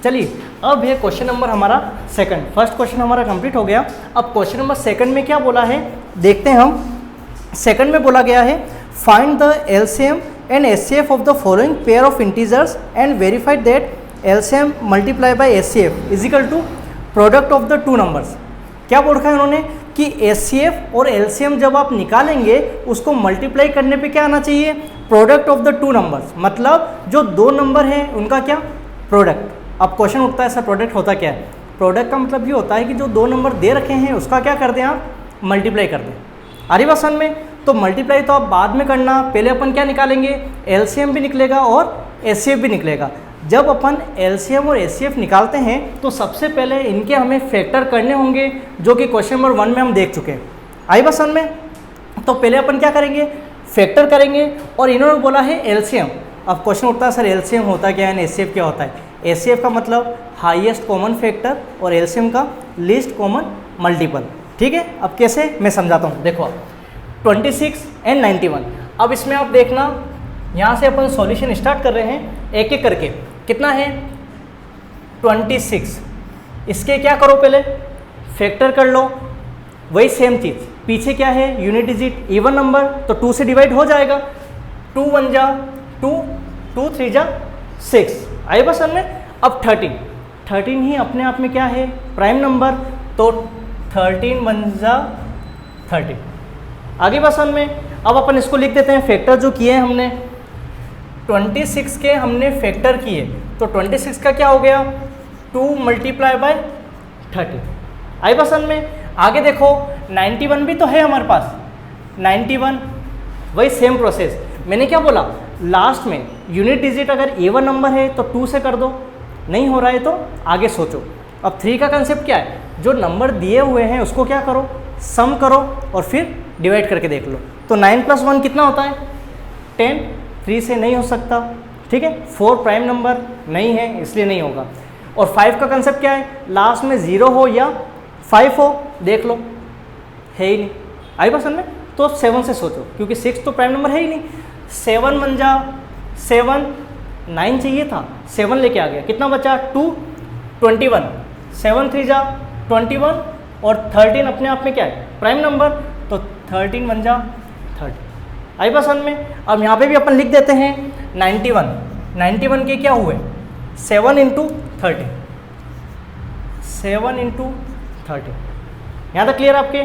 चलिए अब है क्वेश्चन नंबर हमारा सेकंड। फर्स्ट क्वेश्चन हमारा कंप्लीट हो गया। अब क्वेश्चन नंबर सेकंड में क्या बोला है देखते हैं हम। सेकंड में बोला गया है find the LCM and HCF of the following pair of integers and verified that LCM multiply by HCF is equal to product of the two numbers. क्या बोल रखा है उन्होंने कि एचसीएफ और एलसीएम जब आप निकालेंगे उसको मल्टीप्लाई करने पे क्या आना चाहिए, product of the two numbers, मतलब जो दो नंबर हैं उनका क्या प्रोडक्ट। अब क्वेश्चन उठता है सर प्रोडक्ट होता क्या है। प्रोडक्ट का मतलब ये होता है कि जो दो नंबर दे रखे हैं उसका क्या कर दें आप मल्टीप्लाई कर दें। आ रही बात समझ में। तो मल्टीप्लाई तो आप बाद में करना, पहले अपन क्या निकालेंगे एलसीएम भी निकलेगा और एचसीएफ भी निकलेगा। जब अपन एलसीएम और एचसीएफ निकालते हैं तो सबसे पहले इनके हमें फैक्टर करने होंगे जो कि क्वेश्चन नंबर 1 में हम देख चुके हैं। आई बात समझ में। तो पहले अपन क्या करेंगे फैक्टर करेंगे और इन्होंने बोला है एलसीएम। अब क्वेश्चन उठता है सर एलसीएम होता क्या है, एचसीएफ क्या होता है। एचसीएफ का मतलब हाईएस्ट कॉमन फैक्टर और एलसीएम का लीस्ट कॉमन मल्टीपल। ठीक है, अब कैसे मैं समझाता हूँ। देखो आप 26 एंड 91। अब इसमें आप देखना यहाँ से अपन सॉल्यूशन स्टार्ट कर रहे हैं एक एक करके। कितना है 26। इसके क्या करो पहले फैक्टर कर लो, वही सेम चीज़। पीछे क्या है यूनिट डिजिट इवन नंबर तो 2 से डिवाइड हो जाएगा। 2 1 जा 2, 2 3 जा 6। आइए बस हमने। अब 13 ही अपने आप में क्या है प्राइम नंबर तो 13 1 जा 30। आगे बस में अब अपन इसको लिख देते हैं फैक्टर जो किए हैं हमने 26 के हमने फैक्टर किए तो 26 का क्या हो गया 2 मल्टीप्लाई बाय 30। आई पसंद में। आगे देखो 91 भी तो है हमारे पास। 91 वही सेम प्रोसेस। मैंने क्या बोला लास्ट में यूनिट डिजिट अगर इवन नंबर है तो 2 से कर दो, नहीं हो रहा है तो आगे सोचो। अब 3 का कंसेप्ट क्या है, जो नंबर दिए हुए हैं उसको क्या करो सम करो और फिर डिवाइड करके देख लो। तो 9 + 1 कितना होता है 10। 3 से नहीं हो सकता, ठीक है। 4 प्राइम नंबर नहीं है इसलिए नहीं होगा। और 5 का कंसेप्ट क्या है, लास्ट में 0 हो या 5 हो, देख लो है ही नहीं। आई पसंद में। तो 7 से सोचो क्योंकि 6 तो प्राइम नंबर है ही नहीं। 7 1 जा 7, 9 चाहिए था 7 लेके आ गया, कितना बचा 2 21। 7 3 जा 21 और 13 अपने आप में क्या है प्राइम नंबर तो 13 1 जा 30। आई पसंद में। अब यहाँ पे भी अपन लिख देते हैं 91 के क्या हुए 7 × 30। 7 × 30। यहाँ तक क्लियर आपके।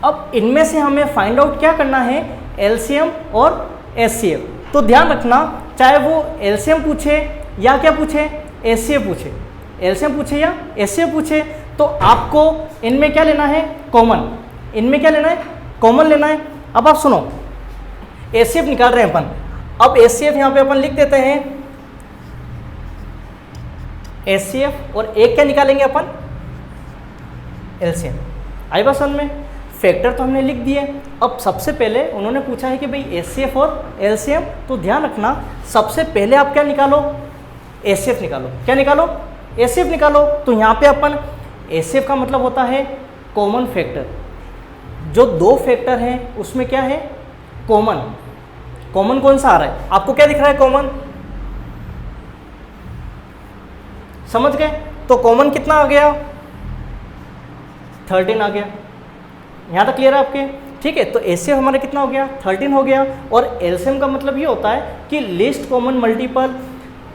अब इनमें से हमें फाइंड आउट क्या करना है एलसीएम और एचसीएफ। तो ध्यान रखना चाहे वो एलसीएम पूछे या क्या पूछे एचसीएफ पूछे, एलसीएम पूछे या एचसीएफ पूछे तो आपको इनमें क्या लेना है कॉमन। इनमें क्या लेना है कॉमन लेना है। अब आप सुनो एचसीएफ निकाल रहे हैं अपन। अब एचसीएफ यहाँ पे अपन लिख देते हैं एचसीएफ और एक क्या निकालेंगे अपन एलसीएम। आई बात समझ में। फैक्टर तो हमने लिख दिए। अब सबसे पहले उन्होंने पूछा है कि भाई एचसीएफ और एलसीएम, तो ध्यान रखना सबसे पहले आप क्या निकालो एचसीएफ निकालो। क्या निकालो एचसीएफ निकालो। तो यहाँ पे अपन एचसीएफ का मतलब होता है कॉमन फैक्टर। जो दो फैक्टर हैं उसमें क्या है कॉमन। कॉमन कौन सा आ रहा है आपको क्या दिख रहा है कॉमन, समझ गए। तो कॉमन कितना आ गया 13 आ गया। यहाँ तक क्लियर है आपके, ठीक है। तो एचसीएफ हमारा कितना हो गया 13 हो गया। और एलसीएम का मतलब ये होता है कि लीस्ट कॉमन मल्टीपल।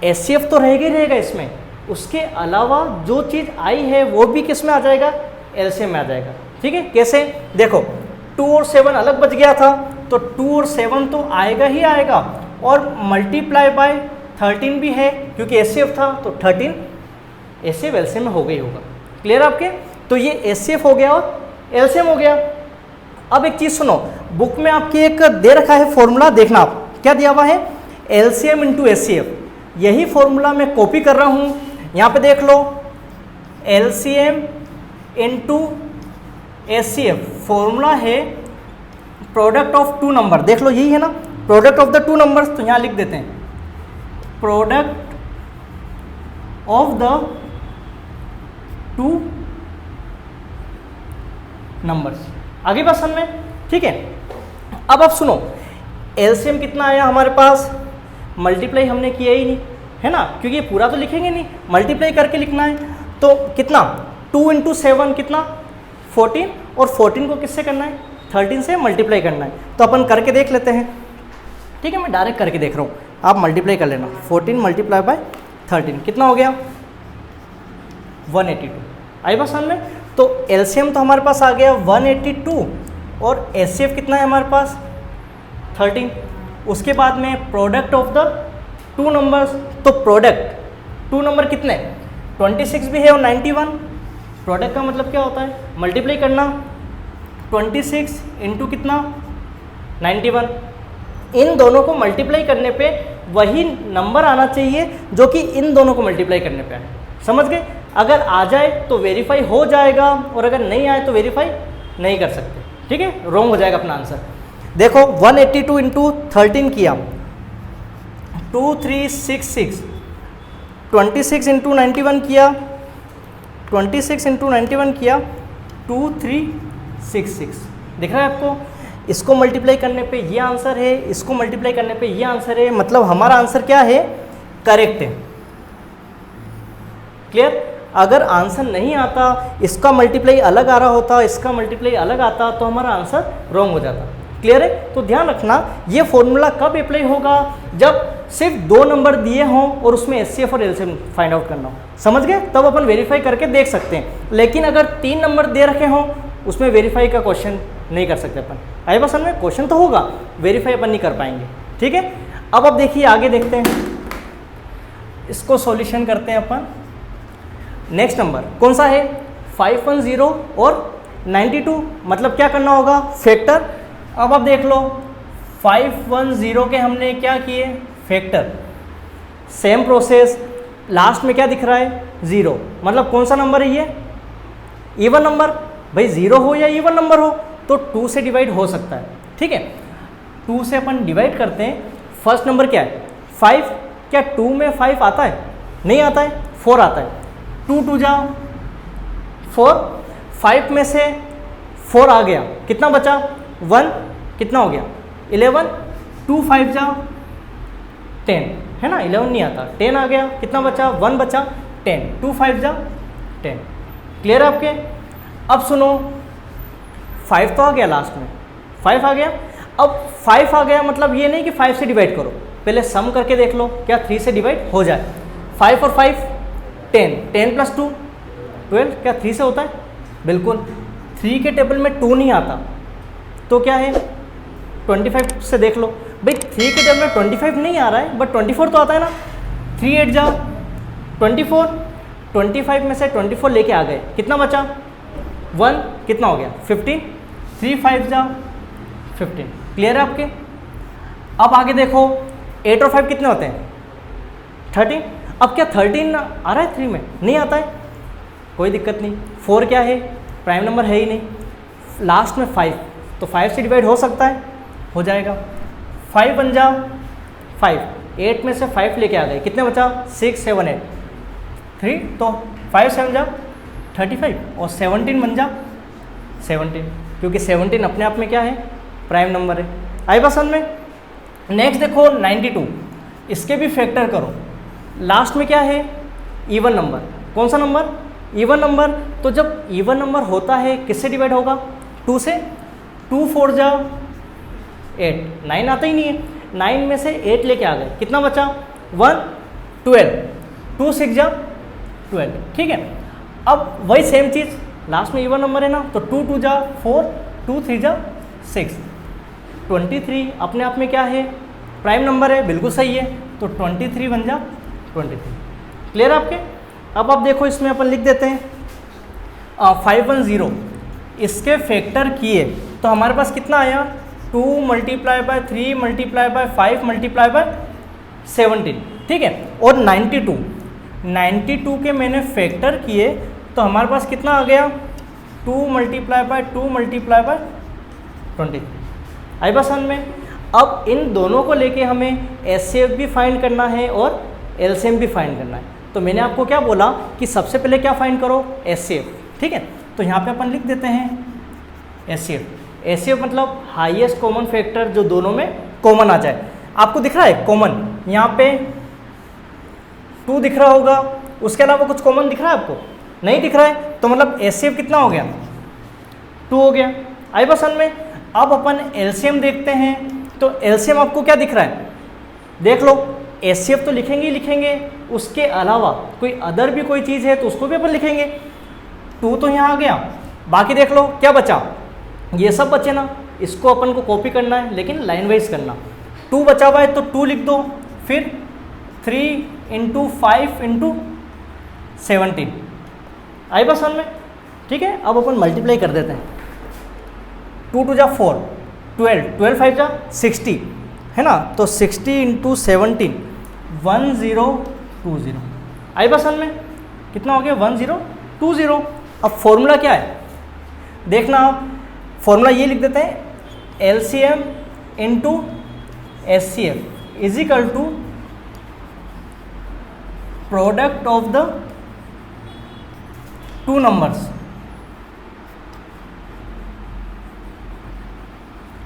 एचसीएफ तो रहेगा ही रहेगा इसमें, उसके अलावा जो चीज़ आई है वो भी किस में आ जाएगा एलसीएम में आ जाएगा, ठीक है। कैसे देखो 2 और 7 अलग बच गया था तो 2 और 7 तो आएगा ही आएगा और मल्टीप्लाई बाय 13 भी है क्योंकि एचसीएफ था तो 13 एचसीएफ एलसीएम में हो गई होगा। क्लियर आपके। तो ये एचसीएफ हो गया और एलसीएम हो गया। अब एक चीज़ सुनो, बुक में आपके एक दे रखा है फॉर्मूला, देखना आप क्या दिया हुआ है एलसीएम × एचसीएफ। यही फॉर्मूला मैं कॉपी कर रहा हूँ, यहाँ पे देख लो एलसीएम × एचसीएफ फॉर्मूला है प्रोडक्ट ऑफ टू नंबर। देख लो यही है ना product of the two numbers. तो यहाँ लिख देते हैं product of the two numbers. आगे बात समझ में, ठीक है। अब आप सुनो एलसीएम कितना आया हमारे पास, मल्टीप्लाई हमने किया ही नहीं है ना, क्योंकि ये पूरा तो लिखेंगे नहीं, मल्टीप्लाई करके लिखना है। तो कितना 2 इंटू 7 कितना 14, और 14 को किससे करना है 13 से मल्टीप्लाई करना है। तो अपन करके देख लेते हैं, ठीक है, मैं डायरेक्ट करके देख रहा हूँ, आप मल्टीप्लाई कर लेना। 14 मल्टीप्लाई बाय 13 कितना हो गया 182। आई बात समझ में। तो एलसीएम तो हमारे पास आ गया 182 और एचसीएफ कितना है हमारे पास 13। उसके बाद में product of the two numbers, तो प्रोडक्ट टू नंबर कितने 26 भी है और 91। प्रोडक्ट का मतलब क्या होता है मल्टीप्लाई करना, 26 इंटू कितना 91। इन दोनों को मल्टीप्लाई करने पे वही नंबर आना चाहिए जो कि इन दोनों को मल्टीप्लाई करने पे आए। समझ गए। अगर आ जाए तो वेरीफाई हो जाएगा और अगर नहीं आए तो वेरीफाई नहीं कर सकते, ठीक है, रॉन्ग हो जाएगा अपना आंसर। देखो 182 इंटू 13 किया 2366, 26 इंटू 91 किया 26 इंटू 91 किया 2366। दिख रहा है आपको। इसको मल्टीप्लाई करने पे ये आंसर है, इसको मल्टीप्लाई करने पे ये आंसर है, मतलब हमारा आंसर क्या है करेक्ट है। क्लियर। अगर आंसर नहीं आता, इसका मल्टीप्लाई अलग आ रहा होता, इसका मल्टीप्लाई अलग आता, तो हमारा आंसर रॉन्ग हो जाता। क्लियर है। तो ध्यान रखना ये फॉर्मूला कब अप्लाई होगा, जब सिर्फ 2 नंबर दिए हों और उसमें एचसीएफ और एलसीएम फाइंड आउट करना हो। समझ गए। तब अपन वेरीफाई करके देख सकते हैं। लेकिन अगर 3 नंबर दे रखे हों उसमें वेरीफाई का क्वेश्चन नहीं कर सकते अपन। आई बात समझ में। क्वेश्चन तो होगा, वेरीफाई अपन नहीं कर पाएंगे, ठीक है। अब देखिए आगे देखते हैं, इसको सॉल्यूशन करते हैं अपन। नेक्स्ट नंबर कौन सा है 510 और 92, मतलब क्या करना होगा फैक्टर। अब आप देख लो 510 के हमने क्या किए फैक्टर, सेम प्रोसेस, लास्ट में क्या दिख रहा है 0, मतलब कौन सा नंबर है ये इवन नंबर। भाई 0 हो या इवन नंबर हो तो 2 से डिवाइड हो सकता है, ठीक है। 2 से अपन डिवाइड करते हैं। फर्स्ट नंबर क्या है 5, क्या 2 में 5 आता है नहीं आता है, 4 आता है। 2 2 जा 4, 5 में से 4 आ गया, कितना बचा 1, कितना हो गया 11, 2 5 जा 10, है ना, 11 नहीं आता, 10 आ गया, कितना बचा 1 बचा 10, 2 5 जा 10। क्लियर है आपके। अब सुनो 5 तो आ गया लास्ट में, 5 आ गया। अब 5 आ गया मतलब ये नहीं कि 5 से डिवाइड करो, पहले सम करके देख लो क्या 3 से डिवाइड हो जाए। 5 और 5 10, 10 प्लस 2 12, क्या 3 से होता है, बिल्कुल। 3 के टेबल में 2 नहीं आता तो क्या है 25 से देख लो। भाई 3 के टेबल में 25 नहीं आ रहा है बट 24 तो आता है ना। 3 8 जाओ 24, 25 में से 24 लेके आ गए, कितना बचा 1, कितना हो गया 15, 3 5 जाओ 15। क्लियर है आपके। अब आगे देखो 8 और 5 कितने होते हैं 13। अब क्या 13 आ रहा है 3 में, नहीं आता है, कोई दिक्कत नहीं। 4 क्या है प्राइम नंबर है ही नहीं, लास्ट में 5 तो 5 से डिवाइड हो सकता है, हो जाएगा। 5 बन जा 5, 8 में से 5 लेके आ गए, कितने बचा 6 7 8 3, तो 5 7 जा 35 और 17 बन जा 17, क्योंकि 17 अपने आप में क्या है प्राइम नंबर है। आई बात समझ में। नेक्स्ट देखो 92, इसके भी फैक्टर करो। लास्ट में क्या है इवन नंबर, कौन सा नंबर इवन नंबर। तो जब इवन नंबर होता है किससे डिवाइड होगा 2 से। 2 4 जा 8, 9 आता ही नहीं है, 9 में से 8 लेके आ गए, कितना बचा 1 12, 2 6 जा 12, ठीक है। अब वही सेम चीज़ लास्ट में इवन नंबर है ना, तो 2 2 जा 4, 2 3 जा 6, 23 अपने आप में क्या है प्राइम नंबर है, बिल्कुल सही है, तो 23 बन जा 23। क्लियर आपके। अब आप देखो इसमें अपन लिख देते हैं 510, इसके फैक्टर किए तो हमारे पास कितना आया 2 multiply by 3 multiply by 5 multiply by 17, ठीक है। और 92 के मैंने फैक्टर किए तो हमारे पास कितना आ गया 2 मल्टीप्लाई बाय 2 मल्टीप्लाई बाय 23। आई बात समझ में। अब इन दोनों को लेके हमें एचसीएफ भी फाइंड करना है और एलसीएम भी फाइंड करना है। तो मैंने आपको क्या बोला कि सबसे पहले क्या फाइंड करो एचसीएफ, ठीक है। तो यहाँ पे अपन लिख देते हैं एचसीएफ। एचसीएफ मतलब हाईएस्ट कॉमन फैक्टर जो दोनों में कॉमन आ जाए। आपको दिख रहा है कॉमन, यहाँ पे 2 दिख रहा होगा, उसके अलावा कुछ कॉमन दिख रहा है आपको? नहीं दिख रहा है, तो मतलब HCF कितना हो गया? 2 हो गया। आई बात समझ में? अब अपन LCM देखते हैं, तो LCM आपको क्या दिख रहा है? देख लो, HCF तो लिखेंगे ही लिखेंगे, उसके अलावा कोई अदर भी कोई चीज़ है तो उसको भी अपन लिखेंगे। 2 तो यहाँ आ गया, बाकी देख लो क्या बचा, ये सब बचे ना, इसको अपन को कॉपी करना है लेकिन लाइन वाइज करना। 2 बचा हुआ है तो 2 लिख दो, फिर 3 × 5 × 17। आई बात समझ में? ठीक है, अब अपन मल्टीप्लाई कर देते हैं। 2 × 2 = 4, 12, 12 × 5 = 60, है ना, तो 60 × 17 1020। आई बात समझ में? कितना हो गया? 1020। अब फॉर्मूला क्या है देखना आप, फॉर्मूला ये लिख देते हैं, LCM × SCF = product of the 2 numbers.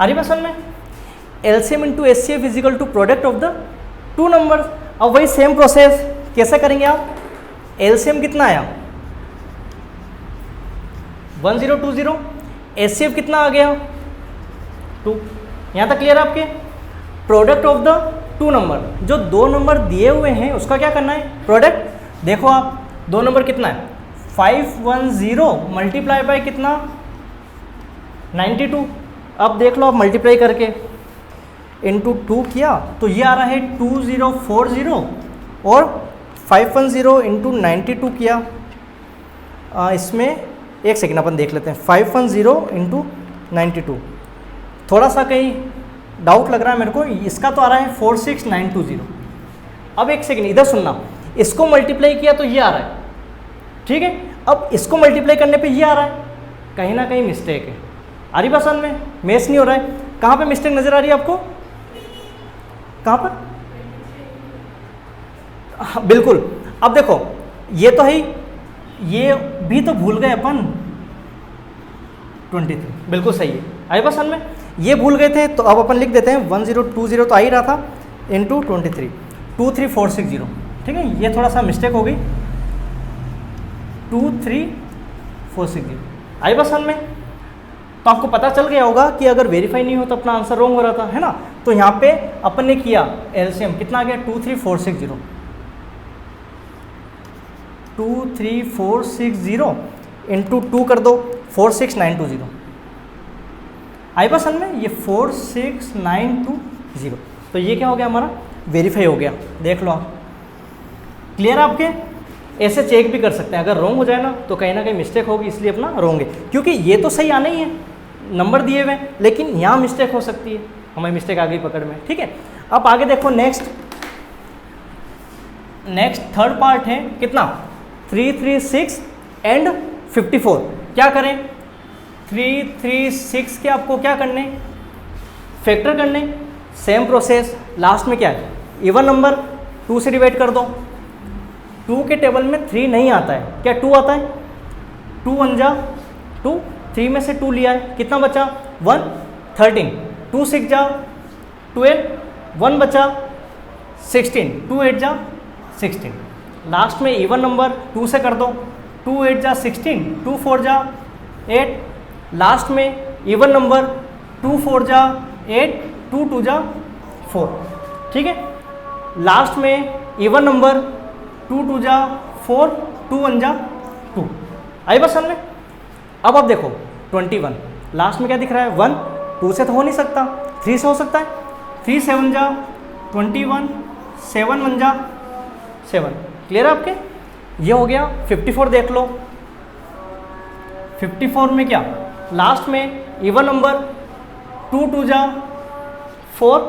आ रही बात समझ में? LCM × SCF = product of the 2 numbers. अब वही सेम प्रोसेस कैसे करेंगे आप? LCM कितना आया? 1020। SCF कितना आ गया? 2। यहाँ तक क्लियर है आपके? प्रोडक्ट ऑफ द 2 नंबर, जो 2 नंबर दिए हुए हैं उसका क्या करना है? प्रोडक्ट। देखो आप, 2 नंबर कितना है? 510 मल्टीप्लाई बाय कितना? 92। अब देख लो आप मल्टीप्लाई करके इंटू 2 किया तो ये आ रहा है 2040, और 510 इंटू 92 किया, इसमें एक सेकेंड अपन देख लेते हैं। 510 इंटू 92, थोड़ा सा कहीं डाउट लग रहा है मेरे को, इसका तो आ रहा है 46920। अब एक सेकेंड इधर सुनना, इसको मल्टीप्लाई किया तो ये आ रहा है, ठीक है, अब इसको मल्टीप्लाई करने पे ये आ रहा है, कहीं ना कहीं मिस्टेक है। आ रही बात समझ में? मैच नहीं हो रहा है। कहाँ पे मिस्टेक नज़र आ रही है आपको? कहाँ पर? हाँ, बिल्कुल। अब देखो, ये तो है, ये भी तो भूल गए अपन, 23, बिल्कुल सही है। आई बात समझ में? ये भूल गए थे तो अब अपन लिख देते हैं 1020 तो आ ही रहा था, इंटू 23, 23460। ठीक है, ये थोड़ा सा मिस्टेक हो गई, 23460। आई बात समझ में? तो आपको पता चल गया होगा कि अगर वेरीफाई नहीं हो तो अपना आंसर रॉन्ग हो रहा था, है ना। तो यहाँ पे अपन ने किया LCM कितना आ गया? 23460, 23460 इंटू 2 कर दो, 46920। आई बात समझ में? ये 46920, तो ये क्या हो गया हमारा? वेरीफाई हो गया। देख लो आप, क्लियर आपके? ऐसे चेक भी कर सकते हैं, अगर रॉन्ग हो जाए ना तो कहीं ना कहीं मिस्टेक होगी, इसलिए अपना रॉन्ग है, क्योंकि ये तो सही आना ही है, नंबर दिए हुए, लेकिन यहाँ मिस्टेक हो सकती है, हमारी मिस्टेक आ गई पकड़ में। ठीक है, अब आगे देखो, नेक्स्ट थर्ड पार्ट है कितना? 336 एंड 54। क्या करें? 336 के आपको क्या करने? फैक्टर करने। सेम प्रोसेस, लास्ट में क्या है? इवन नंबर 2 से डिवाइड कर दो। 2 के टेबल में 3 नहीं आता है, क्या 2 आता है? 2 1 जा 2, 3 में से 2 लिया है, कितना बचा? 1, 13, 2 6 जा 12, 1 बचा 16, 2 8 जा 16। लास्ट में इवन नंबर 2 से कर दो, 2 8 जा 16, 2 4 जा 8। लास्ट में इवन नंबर 2 4 जा 8, 2 2 जा 4। ठीक है, लास्ट में इवन नंबर 2 2 जा 4, 2 1 जा 2। आई बस समझ में? अब आप देखो 21, लास्ट में क्या दिख रहा है? 1, 2 से तो हो नहीं सकता, 3 से हो सकता है, 3 7 जा 21, 7 1 जा 7। क्लियर है आपके? ये हो गया। 54 देख लो, 54 में क्या? लास्ट में इवन नंबर 2 2 जा 4,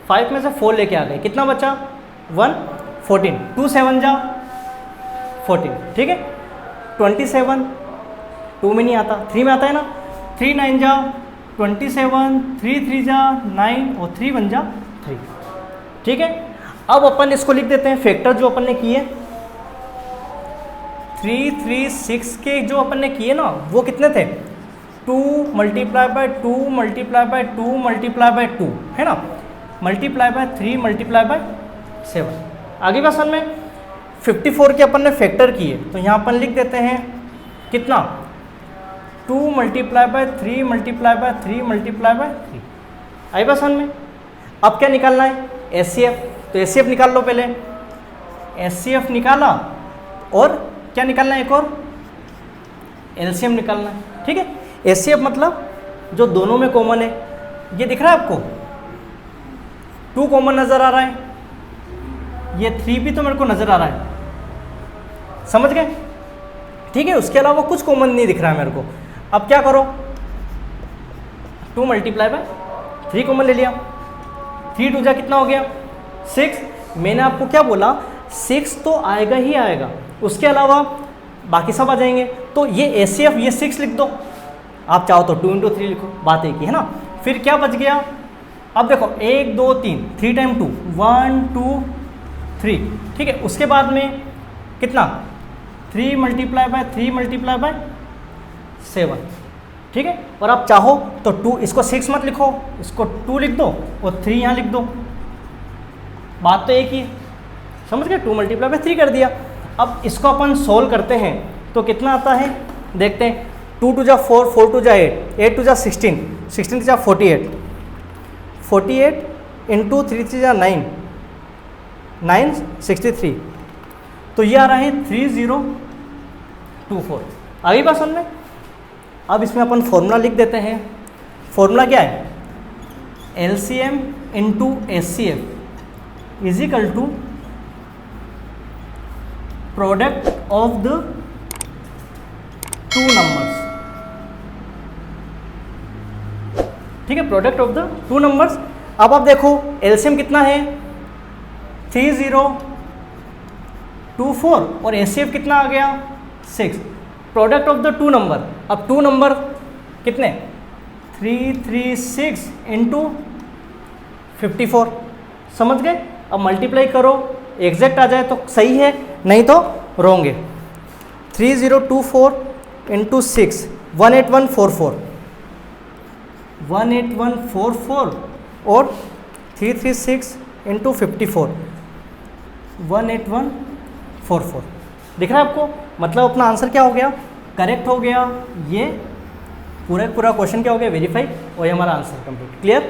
5 में से 4 लेके आ गए, कितना बचा? 1, 14, 2 7 जा 14। ठीक है, 27 2 में नहीं आता, 3 में आता है ना। 3 9 जा 27, 3 3 जा 9 और 3 1 जा 3। ठीक है, अब अपन इसको लिख देते हैं फैक्टर जो अपन ने किए। 336 के जो अपन ने किए ना, वो कितने थे? 2 multiply by 2 multiply by 2 multiply by 2, है ना, मल्टीप्लाई बाय 3 मल्टीप्लाई बाय 7। आगे बात समझ में? 54 के अपन ने फैक्टर किए, तो यहाँ अपन लिख देते हैं कितना 2 multiply by 3 multiply by 3 multiply by 3। आई बात समझ में? अब क्या निकालना है? HCF। तो HCF निकाल लो पहले। HCF निकाला और क्या निकालना है? एक और LCM निकालना है। ठीक है, HCF मतलब जो दोनों में कॉमन है। ये दिख रहा है आपको 2 कॉमन नज़र आ रहा है, ये 3 भी तो मेरे को नज़र आ रहा है, समझ गए? ठीक है, उसके अलावा कुछ कॉमन नहीं दिख रहा है मेरे को। अब क्या करो, 2 मल्टीप्लाई बाय 3 कॉमन ले लिया, 3 2 जा कितना हो गया 6। मैंने आपको क्या बोला, 6 तो आएगा ही आएगा, उसके अलावा बाकी सब आ जाएंगे। तो ये HCF ये 6 लिख दो, आप चाहो तो 2 × 3 लिखो, बात एक ही है ना। फिर क्या बच गया, अब देखो 1 2 3, 3 टाइम 2 1 2 3। ठीक है, उसके बाद में कितना 3 मल्टीप्लाई बाय 3 मल्टीप्लाई बाय 7। ठीक है, और आप चाहो तो 2, इसको 6 मत लिखो, इसको 2 लिख दो और 3 यहाँ लिख दो, बात तो एक ही है, समझ गए? 2 मल्टीप्लाई बाय 3 कर दिया। अब इसको अपन सोल्व करते हैं तो कितना आता है देखते हैं। 2 2 जा 4, 4 2 जा 8, 8 2 जा 16, 16 जा 48, 48 इंटू 3 3 जा 9, 9 63। तो ये आ रहा है 3024। आगे बात समझ में? अब इसमें अपन फॉर्मूला लिख देते हैं। फॉर्मूला क्या है, LCM into HCF is equal to product of the 2 numbers. ठीक है, प्रोडक्ट ऑफ द 2 नंबर्स। अब आप देखो LCM कितना है 3024 और HCF कितना आ गया 6। प्रोडक्ट ऑफ द 2 नंबर, अब 2 नंबर कितने 336 इंटू 54, समझ गए? अब मल्टीप्लाई करो, एग्जैक्ट आ जाए तो सही है, नहीं तो रॉन्ग है। 3024 इंटू 6 18144, 18144 और 336 इंटू 54 18144। दिख रहा है आपको? मतलब अपना आंसर क्या हो गया, करेक्ट हो गया। ये पूरा क्वेश्चन क्या हो गया, वेरीफाई, और ये हमारा आंसर कंप्लीट। क्लियर?